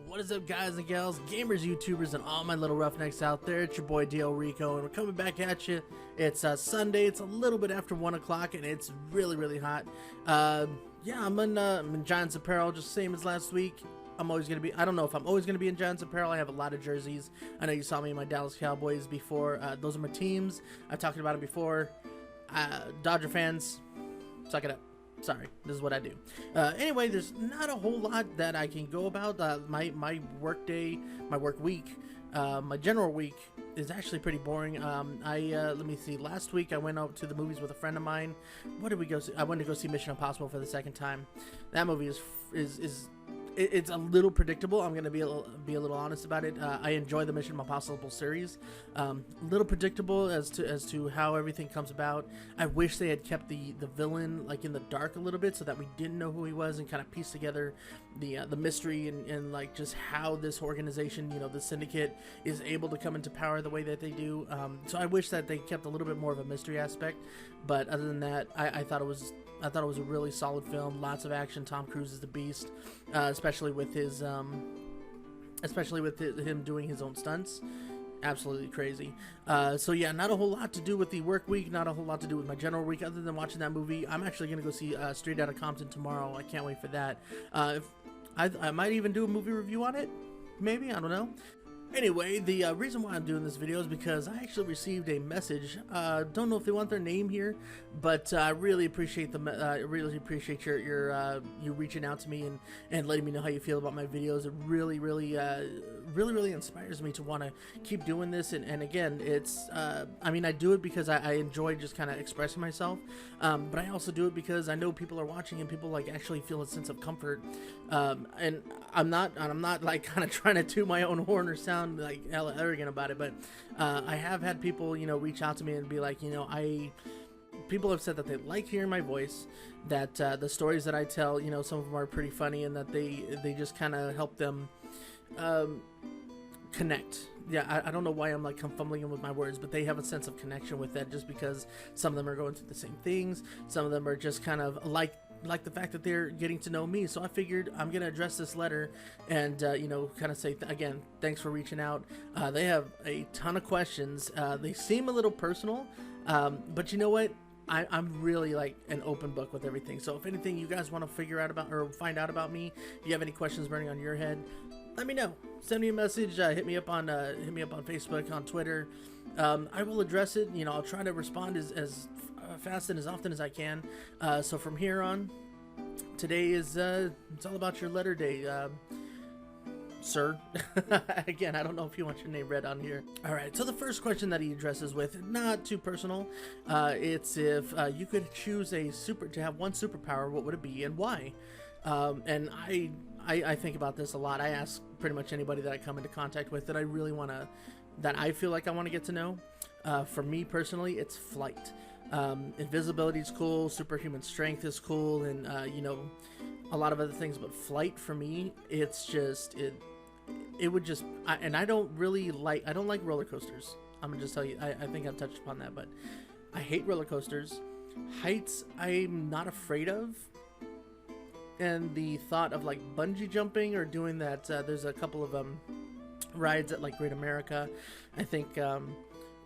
What is up, guys and gals, gamers, YouTubers, and all my little roughnecks out there? It's your boy DL Rico, and we're coming back at you. It's Sunday. It's a little bit after 1 o'clock, and it's really hot. Yeah, I'm in Giants apparel, just same as last week. I'm always gonna be. I don't know if I'm always gonna be in Giants apparel. I have a lot of jerseys. I know you saw me in my Dallas Cowboys before. Those are my teams. I've talked about it before. Dodger fans, suck it up. Sorry, this is what I do. Anyway, there's not a whole lot that I can go about. My work day, my work week, my general week is actually pretty boring. Let me see. Last week I went out to the movies with a friend of mine. What did we go see? I went to go see Mission Impossible for the second time. That movie it's a little predictable. I'm gonna be a little honest about it. I enjoy the Mission Impossible series. A little predictable as to how everything comes about. I wish they had kept the villain like in the dark a little bit, so that we didn't know who he was and kind of piece together the mystery and like just how this organization, you know, the syndicate, is able to come into power the way that they do. So I wish that they kept a little bit more of a mystery aspect. But other than that, I thought it was a really solid film. Lots of action. Tom Cruise is the beast, especially with him doing his own stunts. Absolutely crazy. So yeah, not a whole lot to do with the work week, not a whole lot to do with my general week other than watching that movie. I'm actually gonna go see Straight Outta Compton tomorrow. I can't wait for that. I might even do a movie review on it, maybe, I don't know. Anyway, the reason why I'm doing this video is because I actually received a message. Don't know if they want their name here, but I really appreciate your you reaching out to me and letting me know how you feel about my videos. It really inspires me to want to keep doing this. And again, it's I mean, I do it because I enjoy just kind of expressing myself, but I also do it because I know people are watching and people like actually feel a sense of comfort. And I'm not like kind of trying to toot my own horn or sound like arrogant about it, but I have had people, you know, reach out to me and be like, you know, people have said that they like hearing my voice, that the stories that I tell, you know, some of them are pretty funny, and that they just kind of help them connect. Yeah, I don't know why I'm like fumbling with my words, but they have a sense of connection with that, just because some of them are going through the same things. Some of them are just kind of like the fact that they're getting to know me. So I figured I'm gonna address this letter and you know, kind of say again, thanks for reaching out. They have a ton of questions. They seem a little personal, but you know what, I'm really like an open book with everything. So if anything you guys want to figure out about or find out about me, if you have any questions burning on your head, let me know. Send me a message. Hit me up on Facebook, on Twitter. I will address it. You know, I'll try to respond as fast and as often as I can. So from here on, today is it's all about your letter day, sir. Again, I don't know if you want your name read on here. All right. So the first question that he addresses with, not too personal. It's if you could choose to have one superpower, what would it be and why? And I think about this a lot. I ask pretty much anybody that I come into contact with that I feel like I want to get to know. For me personally, it's flight. Invisibility is cool, superhuman strength is cool, and you know, a lot of other things. But flight for me, it's just it would just. I don't like roller coasters. I'm gonna just tell you. I think I've touched upon that, but I hate roller coasters. Heights, I'm not afraid of. And the thought of like bungee jumping or doing that, there's a couple of rides at like Great America, I think,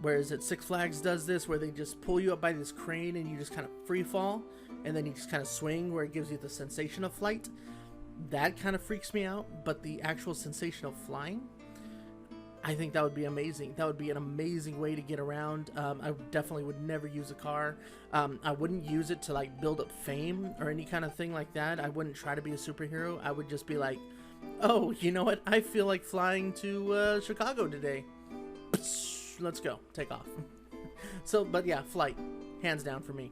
where is it, Six Flags does this, where they just pull you up by this crane and you just kind of free fall, and then you just kind of swing, where it gives you the sensation of flight. That kind of freaks me out, but the actual sensation of flying, I think that would be amazing. That would be an amazing way to get around. I definitely would never use a car. I wouldn't use it to like build up fame or any kind of thing like that. I wouldn't try to be a superhero. I would just be like, oh, you know what? I feel like flying to Chicago today. Let's go. Take off. So, but yeah, flight, hands down for me.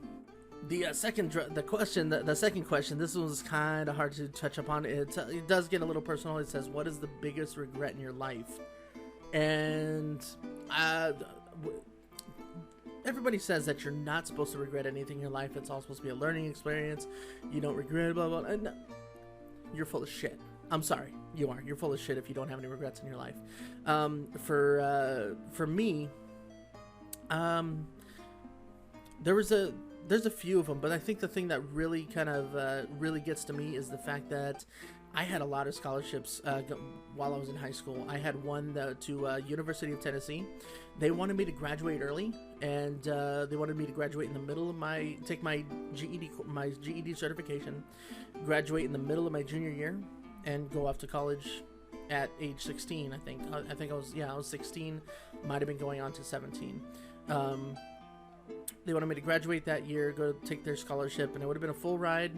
The second question, this was kind of hard to touch upon. It does get a little personal. It says, what is the biggest regret in your life? And everybody says that you're not supposed to regret anything in your life. It's all supposed to be a learning experience. You don't regret, blah, blah, blah. And you're full of shit. I'm sorry. You are. You're full of shit if you don't have any regrets in your life. For me, there's a few of them, but I think the thing that really kind of really gets to me is the fact that I had a lot of scholarships while I was in high school. I had one to University of Tennessee. They wanted me to graduate early, and they wanted me to graduate in the middle of take my GED certification, graduate in the middle of my junior year, and go off to college at age 16. I think I was 16, might have been going on to 17. They wanted me to graduate that year, go take their scholarship, and it would have been a full ride.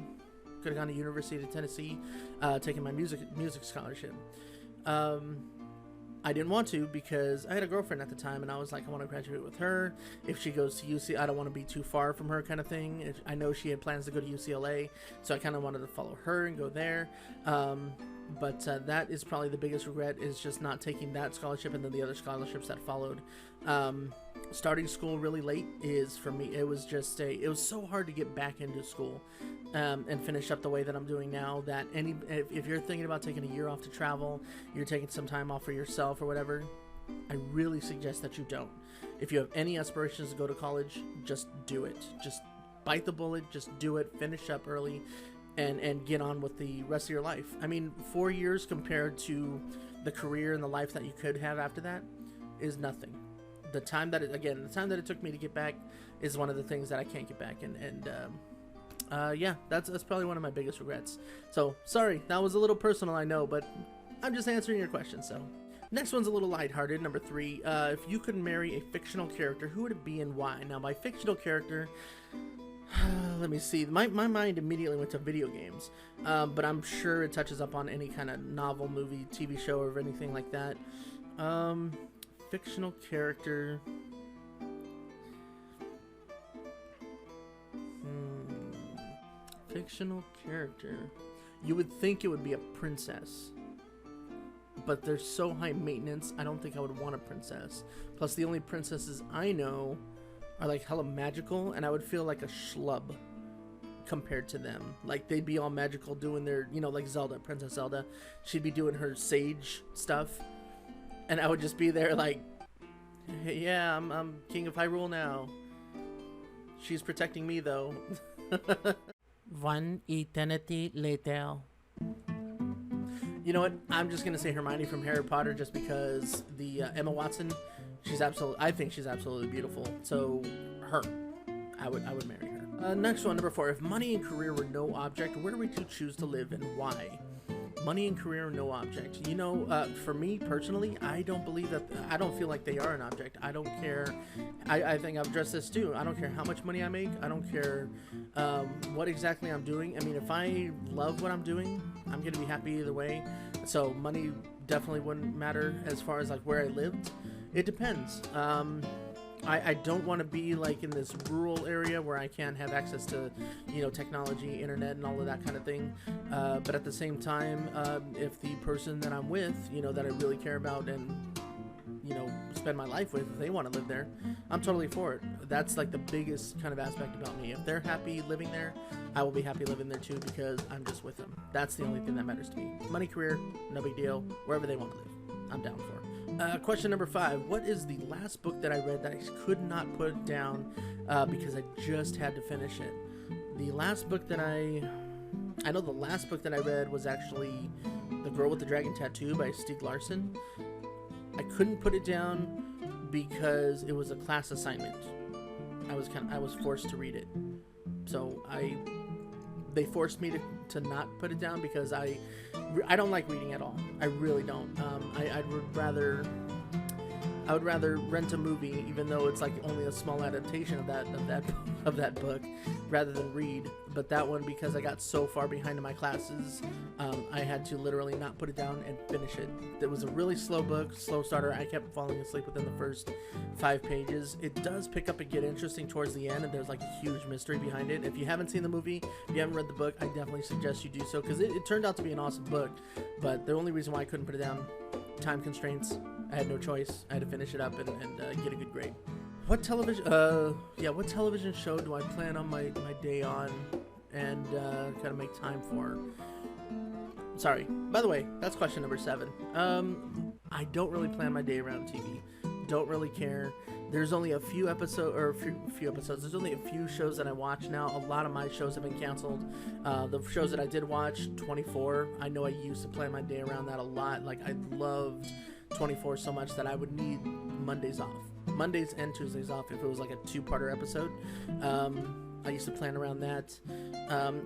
Could have gone to University of Tennessee, taking my music scholarship. I didn't want to because I had a girlfriend at the time, and I was like, I want to graduate with her. If she goes to UC, I don't want to be too far from her, kind of thing. I know she had plans to go to UCLA, so I kind of wanted to follow her and go there. But that is probably the biggest regret, is just not taking that scholarship and then the other scholarships that followed. Starting school really late is, for me, it was so hard to get back into school and finish up the way that I'm doing now, that if you're thinking about taking a year off to travel, you're taking some time off for yourself or whatever, I really suggest that you don't. If you have any aspirations to go to college, just do it. Just bite the bullet, just do it, finish up early, and get on with the rest of your life. I mean, 4 years compared to the career and the life that you could have after that is nothing. The time that it took me to get back is one of the things that I can't get back. Yeah, that's probably one of my biggest regrets. So, sorry, that was a little personal, I know, but I'm just answering your question, so. Next one's a little lighthearted, number 3. If you could marry a fictional character, who would it be and why? Now, by fictional character, let me see. My mind immediately went to video games, but I'm sure it touches up on any kind of novel, movie, TV show, or anything like that. Fictional character. Fictional character. You would think it would be a princess, but they're so high maintenance, I don't think I would want a princess. Plus, the only princesses I know are like hella magical, and I would feel like a schlub compared to them. Like, they'd be all magical doing their, like Zelda, Princess Zelda. She'd be doing her sage stuff, and I would just be there like, hey, yeah, I'm King of Hyrule now. She's protecting me, though. One eternity later. You know what? I'm just gonna say Hermione from Harry Potter, just because the Emma Watson, I think she's absolutely beautiful. So her, I would marry her. Next one, number 4. If money and career were no object, where would you choose to live and why? Money and career are no object. For me personally, I don't feel like they are an object. I don't care. I think I've addressed this too. I don't care how much money I make. I don't care what exactly I'm doing. I mean, if I love what I'm doing, I'm going to be happy either way. So money definitely wouldn't matter as far as like where I lived. It depends. I don't want to be like in this rural area where I can't have access to, technology, internet, and all of that kind of thing. But at the same time, if the person that I'm with, that I really care about and, spend my life with, if they want to live there, I'm totally for it. That's like the biggest kind of aspect about me. If they're happy living there, I will be happy living there too, because I'm just with them. That's the only thing that matters to me. Money, career, no big deal. Wherever they want to live, I'm down for. Question number 5. What is the last book that I read that I could not put down because I just had to finish it? The last book that I know the last book that I read was actually The Girl with the Dragon Tattoo by Stieg Larsson. I couldn't put it down because it was a class assignment. I was forced to read it. So they forced me to not put it down because I don't like reading at all. I really don't. I would rather rent a movie, even though it's like only a small adaptation of that book, rather than read. But that one, because I got so far behind in my classes, I had to literally not put it down and finish it. It was a really slow book, slow starter. I kept falling asleep within the first 5 pages. It does pick up and get interesting towards the end, and there's like a huge mystery behind it. If you haven't seen the movie, if you haven't read the book, I definitely suggest you do so, because it turned out to be an awesome book. But the only reason why I couldn't put it down, time constraints. I had no choice. I had to finish it up and get a good grade. What television show do I plan on my day on and kind of make time for? Sorry. By the way, that's question number 7. I don't really plan my day around TV. Don't really care. There's only a few episodes, or few episodes. There's only a few shows that I watch now. A lot of my shows have been canceled. The shows that I did watch, 24. I know I used to plan my day around that a lot. Like, I loved 24 so much that I would need Mondays off, Mondays and Tuesdays off if it was like a 2-parter episode. I used to plan around that.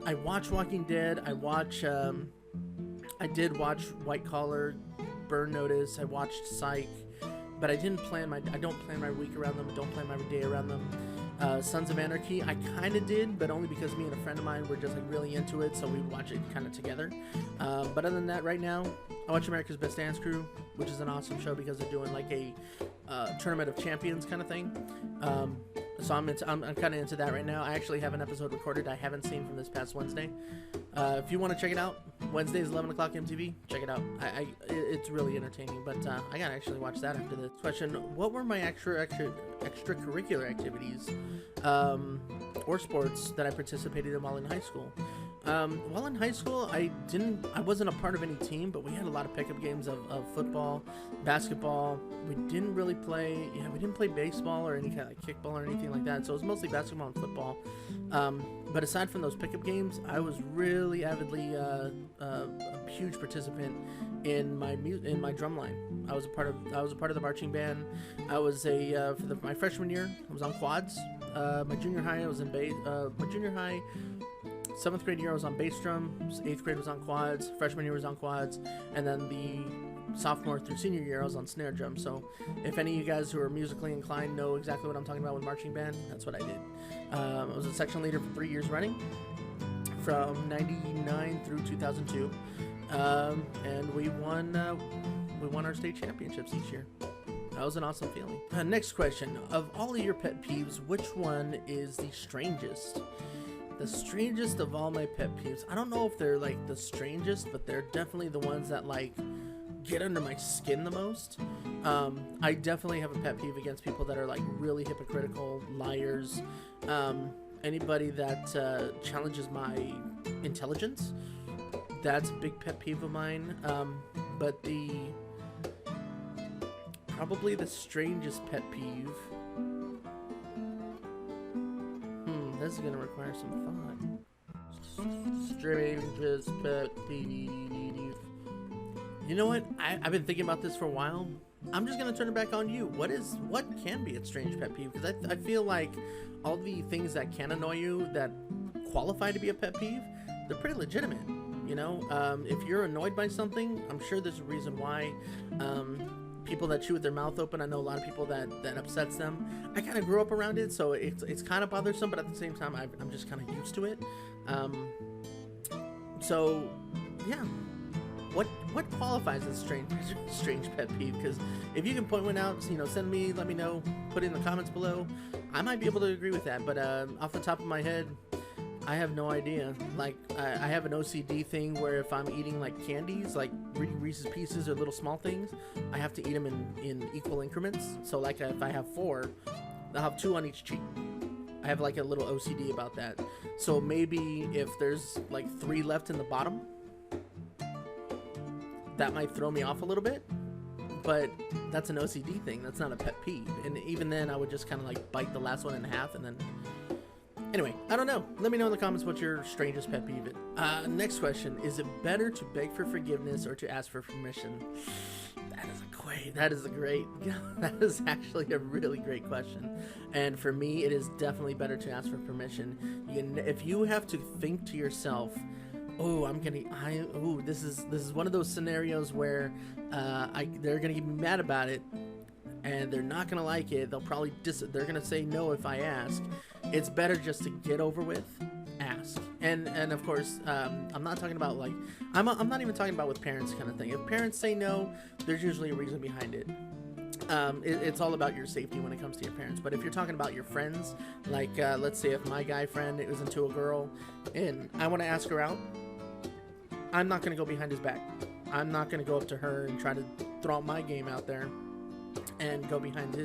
I watch Walking Dead. I did watch White Collar, Burn Notice. I watched Psych. But I don't plan my week around them. I don't plan my day around them. Sons of Anarchy, I kind of did, but only because me and a friend of mine were just like really into it, so we watch it kind of together. But other than that, right now, I watch America's Best Dance Crew, which is an awesome show because they're doing like a tournament of champions kind of thing. So I'm kind of into that right now. I actually have an episode recorded I haven't seen from this past Wednesday. If you want to check it out, Wednesdays 11 o'clock MTV, check it out. It's really entertaining, but I gotta actually watch that after this question. What were my extracurricular activities or sports that I participated in while in high school? While in high school, I wasn't a part of any team, but we had a lot of pickup games of football, basketball. We didn't play baseball or any kind of kickball or anything like that. So it was mostly basketball and football. But aside from those pickup games, I was really avidly a huge participant in my drum line. I was a part of the marching band. I was my freshman year, I was on quads. My junior high, I was in bass. My junior high, 7th grade year, I was on bass drum. 8th grade was on quads. Freshman year was on quads, and then the sophomore through senior year, I was on snare drum. So, if any of you guys who are musically inclined know exactly what I'm talking about with marching band, that's what I did. I was a section leader for 3 years running, from '99 through 2002, and we won our state championships each year. That was an awesome feeling. Next question: of all of your pet peeves, which one is the strangest? The strangest of all my pet peeves. I don't know if they're like the strangest, but they're definitely the ones that like get under my skin the most. I definitely have a pet peeve against people that are like really hypocritical, liars, anybody that challenges my intelligence. That's a big pet peeve of mine. But probably the strangest pet peeve. This is gonna require some thought. Strangest pet peeve. You know what? I've been thinking about this for a while. I'm just gonna turn it back on you. What can be a strange pet peeve? Because I feel like all the things that can annoy you that qualify to be a pet peeve, they're pretty legitimate. You know, if you're annoyed by something, I'm sure there's a reason why. People that chew with their mouth open, I know a lot of people that upsets them. I kind of grew up around it, so it's kind of bothersome, but at the same time, I'm just kind of used to it. So yeah, what qualifies as strange pet peeve? Because if you can point one out, you know, let me know, put it in the comments below. I might be able to agree with that, but off the top of my head, I have no idea. Like, I have an OCD thing where if I'm eating like candies, like Reese's Pieces or little small things, I have to eat them in equal increments. So like if I have 4, I'll have 2 on each cheek. I have like a little OCD about that. So maybe if there's like 3 left in the bottom, that might throw me off a little bit. But that's an OCD thing. That's not a pet peeve. And even then, I would just kind of like bite the last one in half and then... Anyway, I don't know. Let me know in the comments what your strangest pet peeve is. Next question. Is it better to beg for forgiveness or to ask for permission? That is actually a really great question. And for me, it is definitely better to ask for permission. If you have to think to yourself, this is one of those scenarios where they're gonna get mad about it, and they're not gonna like it. They'll probably they're gonna say no if I ask. It's better just to get over with, ask. And of course, I'm not talking about like I'm not even talking about with parents kind of thing. If parents say no, there's usually a reason behind it. It's all about your safety when it comes to your parents. But if you're talking about your friends, like let's say if my guy friend is into a girl and I want to ask her out, I'm not gonna go behind his back. I'm not gonna go up to her and try to throw my game out there and go behind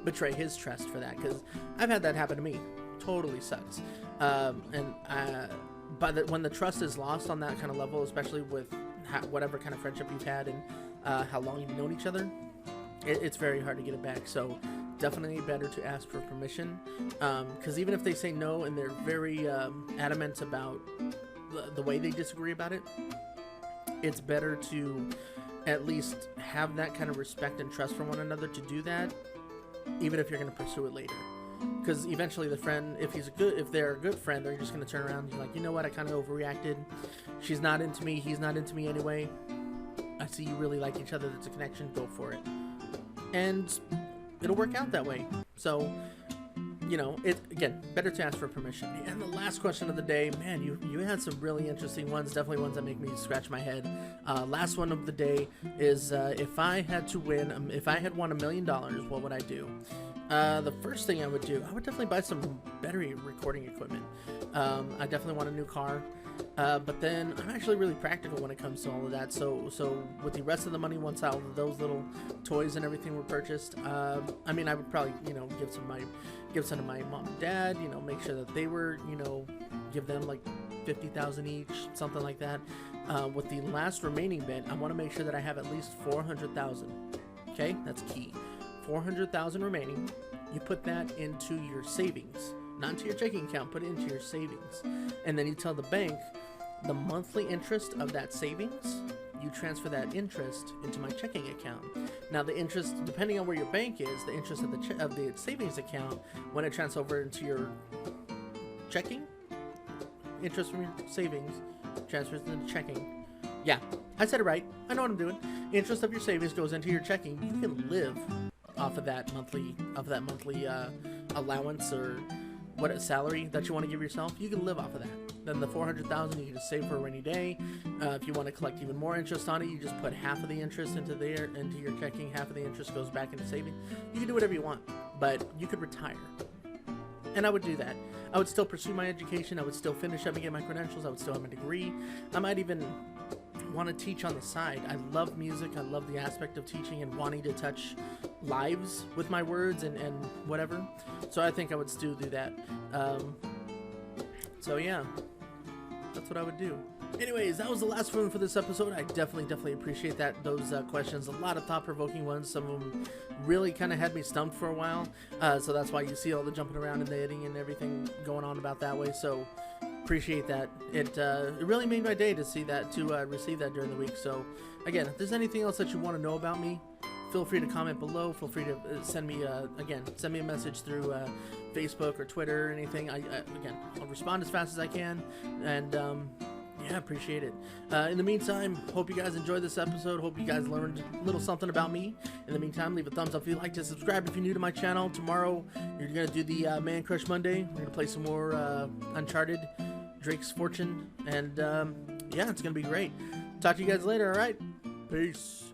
betray his trust for that, because I've had that happen to me. Totally sucks. When the trust is lost on that kind of level, especially with whatever kind of friendship you've had and how long you've known each other, it's very hard to get it back. So definitely better to ask for permission, because even if they say no and they're very adamant about the way they disagree about it, it's better to at least have that kind of respect and trust for one another to do that, even if you're going to pursue it later. Because eventually the friend, if they're a good friend, they're just going to turn around and be like, you know what, I kind of overreacted. She's not into me. He's not into me anyway. I see you really like each other. There's a connection. Go for it. And it'll work out that way. So, you know, again, better to ask for permission. And the last question of the day, man, you had some really interesting ones. Definitely ones that make me scratch my head. Last one of the day is if I had won $1 million, what would I do? The first thing I would do, I would definitely buy some better recording equipment. I definitely want a new car. But then I'm actually really practical when it comes to all of that. So with the rest of the money, once all of those little toys and everything were purchased, I mean, I would probably, you know, give some to my mom and dad, you know, make sure that they were, you know, give them like $50,000 each, something like that. With the last remaining bit, I want to make sure that I have at least $400,000. Okay, that's key. $400,000 remaining. You put that into your savings. Not into your checking account, put it into your savings. And then you tell the bank the monthly interest of that savings, you transfer that interest into my checking account. Now the interest, depending on where your bank is, the interest of the savings account, when it transfers over into your checking, interest from your savings transfers into checking. Yeah, I said it right. I know what I'm doing. Interest of your savings goes into your checking. You can live off of that monthly allowance or what salary that you want to give yourself. You can live off of that. Then the $400,000 you can just save for a rainy day. If you want to collect even more interest on it, you just put half of the interest into your checking. Half of the interest goes back into saving. You can do whatever you want, but you could retire. And I would do that. I would still pursue my education. I would still finish up and get my credentials. I would still have my degree. I might even want to teach on the side. I love music. I love the aspect of teaching and wanting to touch lives with my words and whatever. So I think I would still do that. So yeah, that's what I would do. Anyways, that was the last one for this episode. I definitely appreciate those questions. A lot of thought-provoking ones. Some of them really kind of had me stumped for a while. So that's why you see all the jumping around and the editing and everything going on about that way. So appreciate that. It really made my day to see that, to receive that during the week. So again, if there's anything else that you want to know about me, feel free to comment below. Feel free to send me a message through Facebook or Twitter or anything. I'll respond as fast as I can, and yeah, appreciate it. In the meantime, hope you guys enjoyed this episode. Hope you guys learned a little something about me. In the meantime, leave a thumbs up if you liked it. Subscribe if you're new to my channel. Tomorrow, you're gonna do the Man Crush Monday. We're gonna play some more Uncharted, Drake's Fortune, and yeah, it's gonna be great. Talk to you guys later. All right, peace.